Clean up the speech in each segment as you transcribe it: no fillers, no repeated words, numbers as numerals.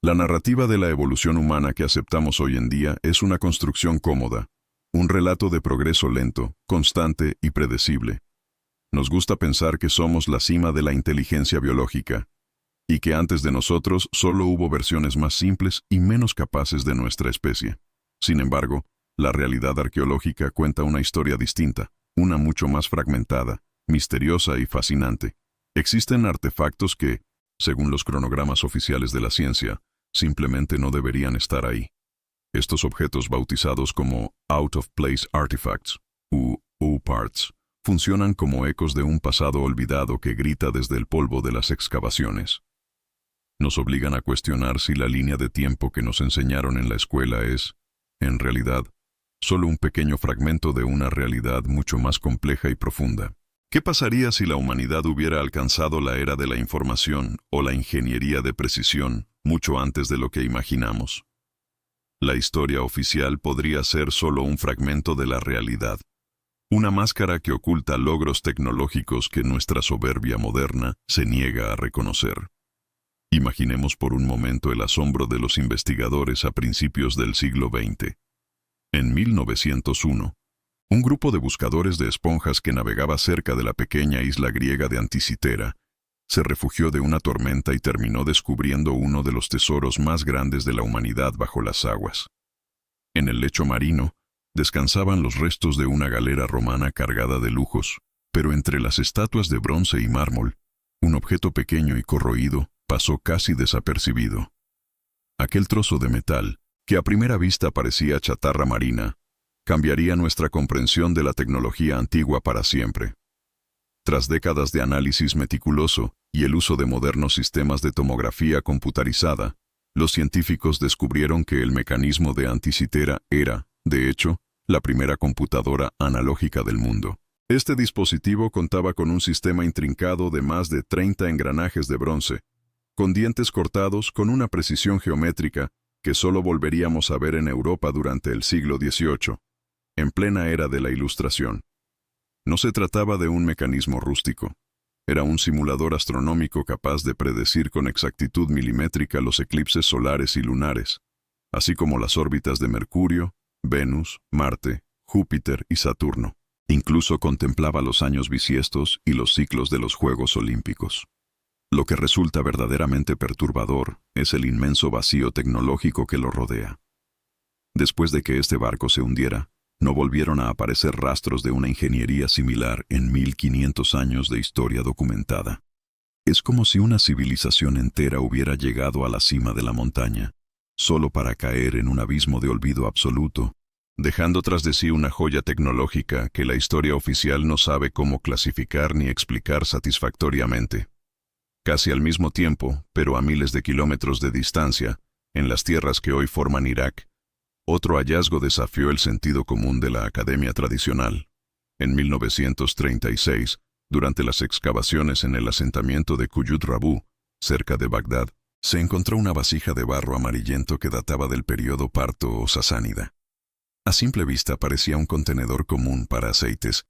La narrativa de la evolución humana que aceptamos hoy en día es una construcción cómoda, un relato de progreso lento, constante y predecible. Nos gusta pensar que somos la cima de la inteligencia biológica, y que antes de nosotros solo hubo versiones más simples y menos capaces de nuestra especie. Sin embargo, la realidad arqueológica cuenta una historia distinta, una mucho más fragmentada, misteriosa y fascinante. Existen artefactos que, según los cronogramas oficiales de la ciencia, simplemente no deberían estar ahí. Estos objetos bautizados como Out of Place Artifacts, u OPARTs, funcionan como ecos de un pasado olvidado que grita desde el polvo de las excavaciones. Nos obligan a cuestionar si la línea de tiempo que nos enseñaron en la escuela es, en realidad, solo un pequeño fragmento de una realidad mucho más compleja y profunda. ¿Qué pasaría si la humanidad hubiera alcanzado la era de la información o la ingeniería de precisión mucho antes de lo que imaginamos? La historia oficial podría ser solo un fragmento de la realidad, una máscara que oculta logros tecnológicos que nuestra soberbia moderna se niega a reconocer. Imaginemos por un momento el asombro de los investigadores a principios del siglo XX. En 1901, un grupo de buscadores de esponjas que navegaba cerca de la pequeña isla griega de Anticitera se refugió de una tormenta y terminó descubriendo uno de los tesoros más grandes de la humanidad bajo las aguas. En el lecho marino descansaban los restos de una galera romana cargada de lujos, pero entre las estatuas de bronce y mármol, un objeto pequeño y corroído pasó casi desapercibido. Aquel trozo de metal, que a primera vista parecía chatarra marina, cambiaría nuestra comprensión de la tecnología antigua para siempre. Tras décadas de análisis meticuloso y el uso de modernos sistemas de tomografía computarizada, los científicos descubrieron que el mecanismo de Anticitera era, de hecho, la primera computadora analógica del mundo. Este dispositivo contaba con un sistema intrincado de más de 30 engranajes de bronce, con dientes cortados con una precisión geométrica que solo volveríamos a ver en Europa durante el siglo XVIII, en plena era de la Ilustración. No se trataba de un mecanismo rústico. Era un simulador astronómico capaz de predecir con exactitud milimétrica los eclipses solares y lunares, así como las órbitas de Mercurio, Venus, Marte, Júpiter y Saturno. Incluso contemplaba los años bisiestos y los ciclos de los Juegos Olímpicos. Lo que resulta verdaderamente perturbador es el inmenso vacío tecnológico que lo rodea. Después de que este barco se hundiera, no volvieron a aparecer rastros de una ingeniería similar en 1500 años de historia documentada. Es como si una civilización entera hubiera llegado a la cima de la montaña, solo para caer en un abismo de olvido absoluto, dejando tras de sí una joya tecnológica que la historia oficial no sabe cómo clasificar ni explicar satisfactoriamente. Casi al mismo tiempo, pero a miles de kilómetros de distancia, en las tierras que hoy forman Irak, otro hallazgo desafió el sentido común de la academia tradicional. En 1936, durante las excavaciones en el asentamiento de Kuyut Rabu, cerca de Bagdad, se encontró una vasija de barro amarillento que databa del período parto o sasánida. A simple vista parecía un contenedor común para aceites,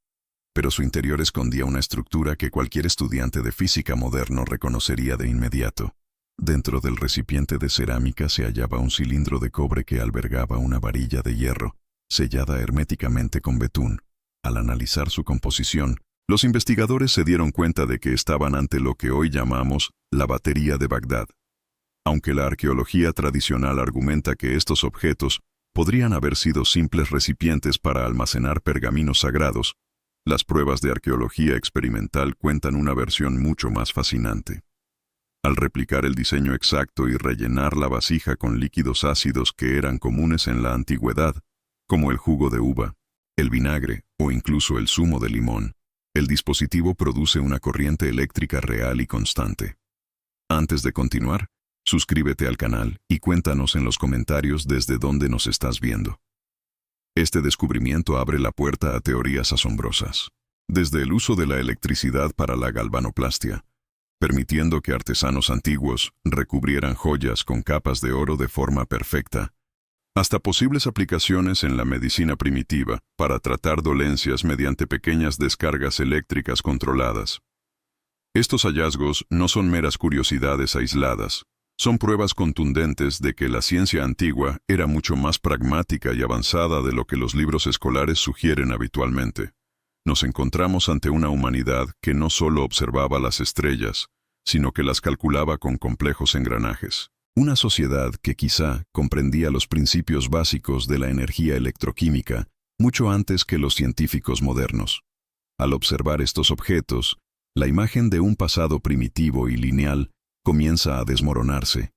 pero su interior escondía una estructura que cualquier estudiante de física moderno reconocería de inmediato. Dentro del recipiente de cerámica se hallaba un cilindro de cobre que albergaba una varilla de hierro, sellada herméticamente con betún. Al analizar su composición, los investigadores se dieron cuenta de que estaban ante lo que hoy llamamos la batería de Bagdad. Aunque la arqueología tradicional argumenta que estos objetos podrían haber sido simples recipientes para almacenar pergaminos sagrados, las pruebas de arqueología experimental cuentan una versión mucho más fascinante. Al replicar el diseño exacto y rellenar la vasija con líquidos ácidos que eran comunes en la antigüedad, como el jugo de uva, el vinagre o incluso el zumo de limón, el dispositivo produce una corriente eléctrica real y constante. Antes de continuar, suscríbete al canal y cuéntanos en los comentarios desde dónde nos estás viendo. Este descubrimiento abre la puerta a teorías asombrosas, desde el uso de la electricidad para la galvanoplastia, permitiendo que artesanos antiguos recubrieran joyas con capas de oro de forma perfecta, hasta posibles aplicaciones en la medicina primitiva para tratar dolencias mediante pequeñas descargas eléctricas controladas. Estos hallazgos no son meras curiosidades aisladas, Son pruebas contundentes de que la ciencia antigua era mucho más pragmática y avanzada de lo que los libros escolares sugieren habitualmente. Nos encontramos ante una humanidad que no solo observaba las estrellas, sino que las calculaba con complejos engranajes. Una sociedad que quizá comprendía los principios básicos de la energía electroquímica mucho antes que los científicos modernos. Al observar estos objetos, la imagen de un pasado primitivo y lineal comienza a desmoronarse,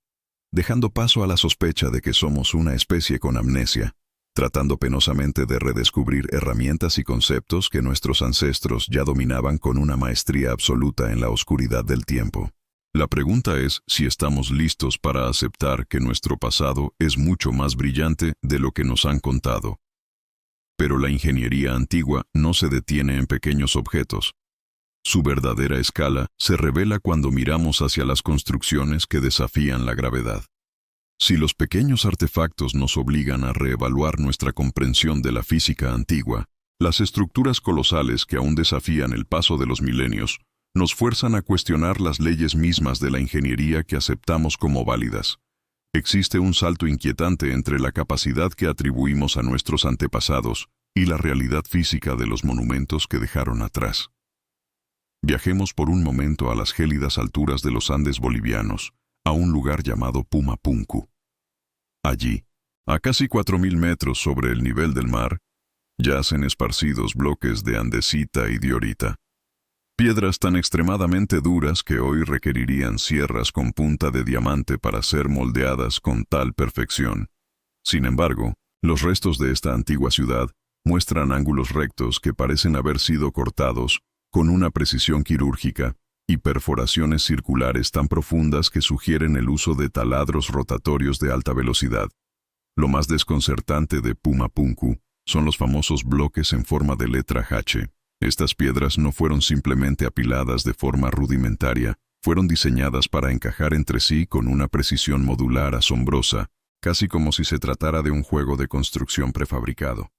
dejando paso a la sospecha de que somos una especie con amnesia, tratando penosamente de redescubrir herramientas y conceptos que nuestros ancestros ya dominaban con una maestría absoluta en la oscuridad del tiempo. La pregunta es si estamos listos para aceptar que nuestro pasado es mucho más brillante de lo que nos han contado. Pero la ingeniería antigua no se detiene en pequeños objetos. Su verdadera escala se revela cuando miramos hacia las construcciones que desafían la gravedad. Si los pequeños artefactos nos obligan a reevaluar nuestra comprensión de la física antigua, las estructuras colosales que aún desafían el paso de los milenios nos fuerzan a cuestionar las leyes mismas de la ingeniería que aceptamos como válidas. Existe un salto inquietante entre la capacidad que atribuimos a nuestros antepasados y la realidad física de los monumentos que dejaron atrás. Viajemos por un momento a las gélidas alturas de los Andes bolivianos, a un lugar llamado Pumapunku. Allí, a casi 4.000 metros sobre el nivel del mar, yacen esparcidos bloques de andesita y diorita. Piedras tan extremadamente duras que hoy requerirían sierras con punta de diamante para ser moldeadas con tal perfección. Sin embargo, los restos de esta antigua ciudad muestran ángulos rectos que parecen haber sido cortados con una precisión quirúrgica y perforaciones circulares tan profundas que sugieren el uso de taladros rotatorios de alta velocidad. Lo más desconcertante de Pumapunku son los famosos bloques en forma de letra H. Estas piedras no fueron simplemente apiladas de forma rudimentaria, fueron diseñadas para encajar entre sí con una precisión modular asombrosa, casi como si se tratara de un juego de construcción prefabricado.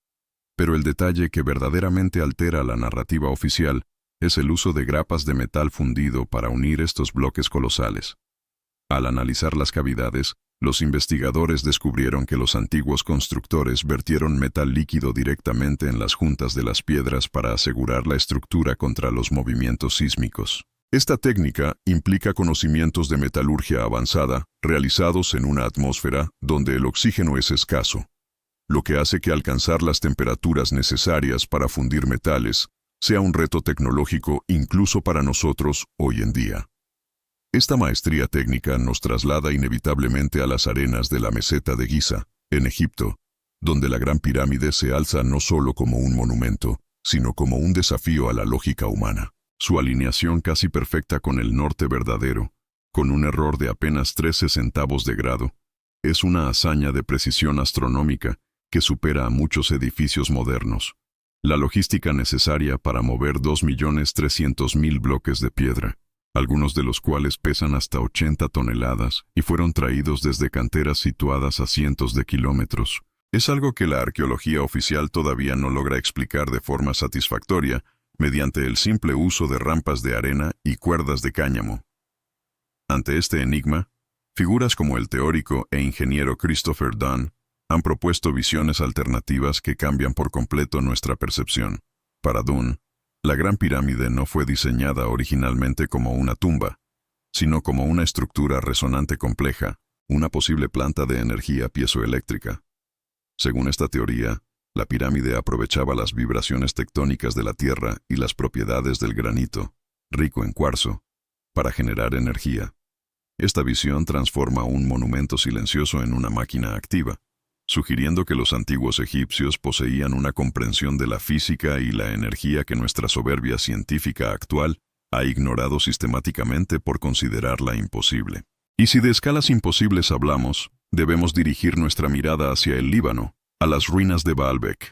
Pero el detalle que verdaderamente altera la narrativa oficial es el uso de grapas de metal fundido para unir estos bloques colosales. Al analizar las cavidades, los investigadores descubrieron que los antiguos constructores vertieron metal líquido directamente en las juntas de las piedras para asegurar la estructura contra los movimientos sísmicos. Esta técnica implica conocimientos de metalurgia avanzada realizados en una atmósfera donde el oxígeno es escaso, lo que hace que alcanzar las temperaturas necesarias para fundir metales sea un reto tecnológico incluso para nosotros hoy en día. Esta maestría técnica nos traslada inevitablemente a las arenas de la meseta de Giza, en Egipto, donde la Gran Pirámide se alza no solo como un monumento, sino como un desafío a la lógica humana. Su alineación casi perfecta con el norte verdadero, con un error de apenas 13 centavos de grado, es una hazaña de precisión astronómica que supera a muchos edificios modernos. La logística necesaria para mover 2.300.000 bloques de piedra, algunos de los cuales pesan hasta 80 toneladas y fueron traídos desde canteras situadas a cientos de kilómetros. Es algo que la arqueología oficial todavía no logra explicar de forma satisfactoria mediante el simple uso de rampas de arena y cuerdas de cáñamo. Ante este enigma, figuras como el teórico e ingeniero Christopher Dunn han propuesto visiones alternativas que cambian por completo nuestra percepción. Para Dunn, la Gran Pirámide no fue diseñada originalmente como una tumba, sino como una estructura resonante compleja, una posible planta de energía piezoeléctrica. Según esta teoría, la pirámide aprovechaba las vibraciones tectónicas de la Tierra y las propiedades del granito, rico en cuarzo, para generar energía. Esta visión transforma un monumento silencioso en una máquina activa, sugiriendo que los antiguos egipcios poseían una comprensión de la física y la energía que nuestra soberbia científica actual ha ignorado sistemáticamente por considerarla imposible. Y si de escalas imposibles hablamos, debemos dirigir nuestra mirada hacia el Líbano, a las ruinas de Baalbek.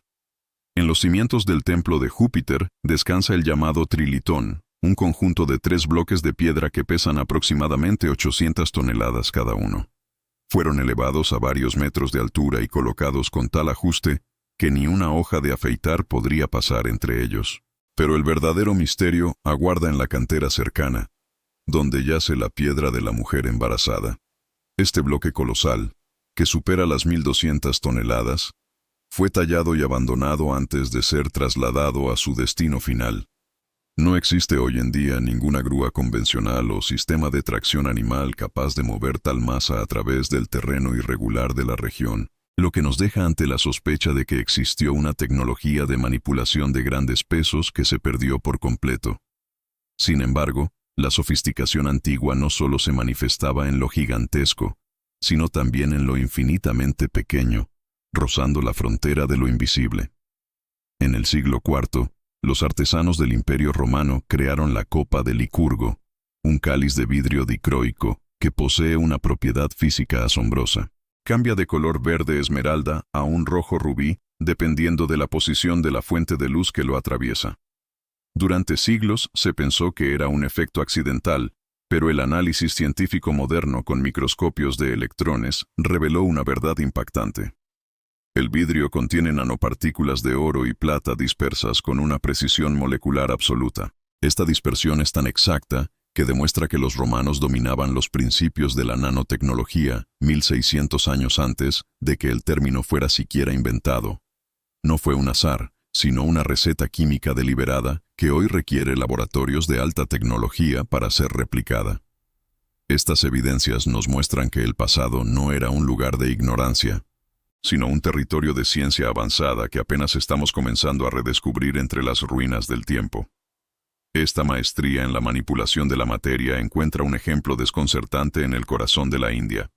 En los cimientos del templo de Júpiter descansa el llamado Trilitón, un conjunto de 3 bloques de piedra que pesan aproximadamente 800 toneladas cada uno. Fueron elevados a varios metros de altura y colocados con tal ajuste que ni una hoja de afeitar podría pasar entre ellos. Pero el verdadero misterio aguarda en la cantera cercana, donde yace la piedra de la mujer embarazada. Este bloque colosal, que supera las 1.200 toneladas, fue tallado y abandonado antes de ser trasladado a su destino final. No existe hoy en día ninguna grúa convencional o sistema de tracción animal capaz de mover tal masa a través del terreno irregular de la región, lo que nos deja ante la sospecha de que existió una tecnología de manipulación de grandes pesos que se perdió por completo. Sin embargo, la sofisticación antigua no solo se manifestaba en lo gigantesco, sino también en lo infinitamente pequeño, rozando la frontera de lo invisible. En el siglo IV, los artesanos del Imperio Romano crearon la copa de Licurgo, un cáliz de vidrio dicroico que posee una propiedad física asombrosa. Cambia de color verde esmeralda a un rojo rubí, dependiendo de la posición de la fuente de luz que lo atraviesa. Durante siglos se pensó que era un efecto accidental, pero el análisis científico moderno con microscopios de electrones reveló una verdad impactante. El vidrio contiene nanopartículas de oro y plata dispersas con una precisión molecular absoluta. Esta dispersión es tan exacta que demuestra que los romanos dominaban los principios de la nanotecnología 1600 años antes de que el término fuera siquiera inventado. No fue un azar, sino una receta química deliberada que hoy requiere laboratorios de alta tecnología para ser replicada. Estas evidencias nos muestran que el pasado no era un lugar de ignorancia, sino un territorio de ciencia avanzada que apenas estamos comenzando a redescubrir entre las ruinas del tiempo. Esta maestría en la manipulación de la materia encuentra un ejemplo desconcertante en el corazón de la India.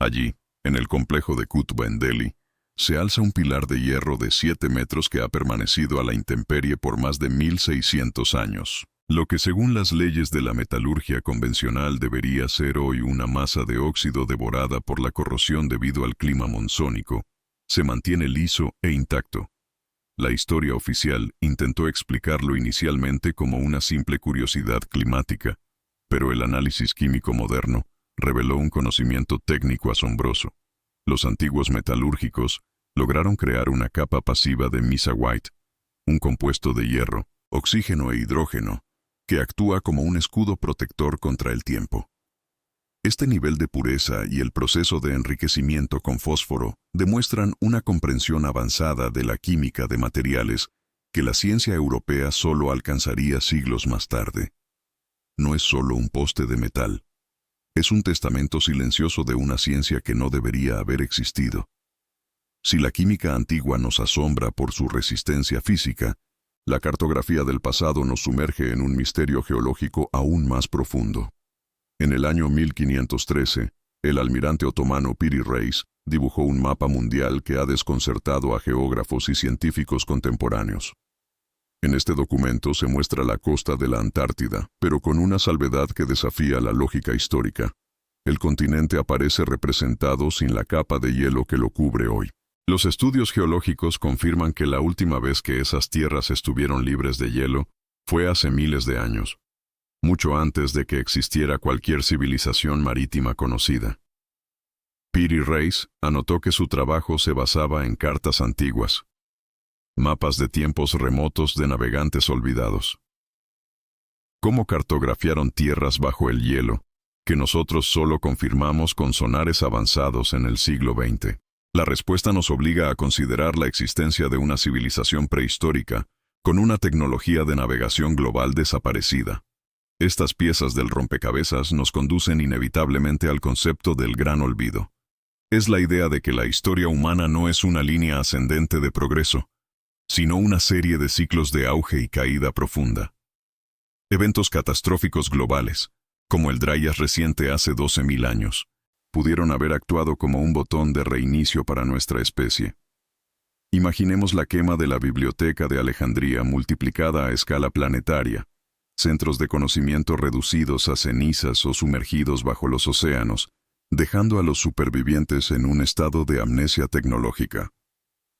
Allí, en el complejo de Qutb en Delhi, se alza un pilar de hierro de 7 metros que ha permanecido a la intemperie por más de 1.600 años. Lo que según las leyes de la metalurgia convencional debería ser hoy una masa de óxido devorada por la corrosión debido al clima monzónico, se mantiene liso e intacto. La historia oficial intentó explicarlo inicialmente como una simple curiosidad climática, pero el análisis químico moderno reveló un conocimiento técnico asombroso. Los antiguos metalúrgicos lograron crear una capa pasiva de mesawite, un compuesto de hierro, oxígeno e hidrógeno, que actúa como un escudo protector contra el tiempo. Este nivel de pureza y el proceso de enriquecimiento con fósforo demuestran una comprensión avanzada de la química de materiales que la ciencia europea solo alcanzaría siglos más tarde. No es solo un poste de metal. Es un testamento silencioso de una ciencia que no debería haber existido. Si la química antigua nos asombra por su resistencia física, la cartografía del pasado nos sumerge en un misterio geológico aún más profundo. En el año 1513, el almirante otomano Piri Reis dibujó un mapa mundial que ha desconcertado a geógrafos y científicos contemporáneos. En este documento se muestra la costa de la Antártida, pero con una salvedad que desafía la lógica histórica. El continente aparece representado sin la capa de hielo que lo cubre hoy. Los estudios geológicos confirman que la última vez que esas tierras estuvieron libres de hielo fue hace miles de años, mucho antes de que existiera cualquier civilización marítima conocida. Piri Reis anotó que su trabajo se basaba en cartas antiguas, mapas de tiempos remotos de navegantes olvidados. ¿Cómo cartografiaron tierras bajo el hielo, que nosotros solo confirmamos con sonares avanzados en el siglo XX? La respuesta nos obliga a considerar la existencia de una civilización prehistórica con una tecnología de navegación global desaparecida. Estas piezas del rompecabezas nos conducen inevitablemente al concepto del gran olvido. Es la idea de que la historia humana no es una línea ascendente de progreso, sino una serie de ciclos de auge y caída profunda. Eventos catastróficos globales, como el Dryas reciente hace 12.000 años, pudieron haber actuado como un botón de reinicio para nuestra especie. Imaginemos la quema de la Biblioteca de Alejandría multiplicada a escala planetaria, centros de conocimiento reducidos a cenizas o sumergidos bajo los océanos, dejando a los supervivientes en un estado de amnesia tecnológica.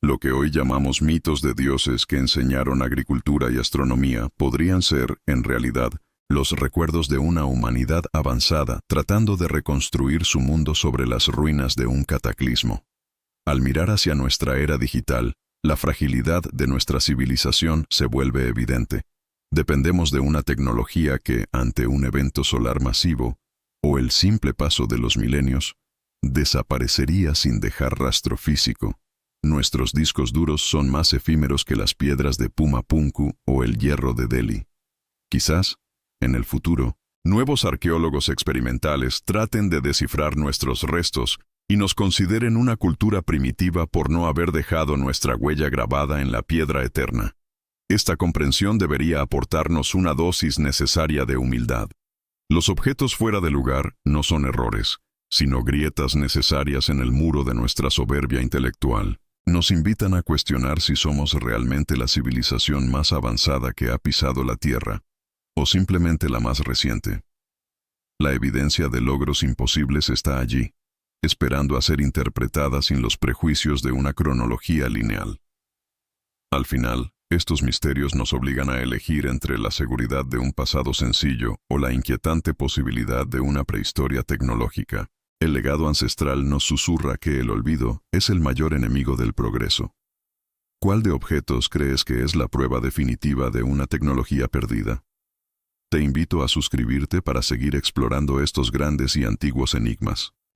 Lo que hoy llamamos mitos de dioses que enseñaron agricultura y astronomía podrían ser, en realidad, los recuerdos de una humanidad avanzada tratando de reconstruir su mundo sobre las ruinas de un cataclismo. Al mirar hacia nuestra era digital, la fragilidad de nuestra civilización se vuelve evidente. Dependemos de una tecnología que, ante un evento solar masivo, o el simple paso de los milenios, desaparecería sin dejar rastro físico. Nuestros discos duros son más efímeros que las piedras de Pumapunku o el hierro de Delhi. Quizás, en el futuro, nuevos arqueólogos experimentales traten de descifrar nuestros restos y nos consideren una cultura primitiva por no haber dejado nuestra huella grabada en la piedra eterna. Esta comprensión debería aportarnos una dosis necesaria de humildad. Los objetos fuera de lugar no son errores, sino grietas necesarias en el muro de nuestra soberbia intelectual. Nos invitan a cuestionar si somos realmente la civilización más avanzada que ha pisado la Tierra, o simplemente la más reciente. La evidencia de logros imposibles está allí, esperando a ser interpretada sin los prejuicios de una cronología lineal. Al final, estos misterios nos obligan a elegir entre la seguridad de un pasado sencillo o la inquietante posibilidad de una prehistoria tecnológica. El legado ancestral nos susurra que el olvido es el mayor enemigo del progreso. ¿Cuál de objetos crees que es la prueba definitiva de una tecnología perdida? Te invito a suscribirte para seguir explorando estos grandes y antiguos enigmas.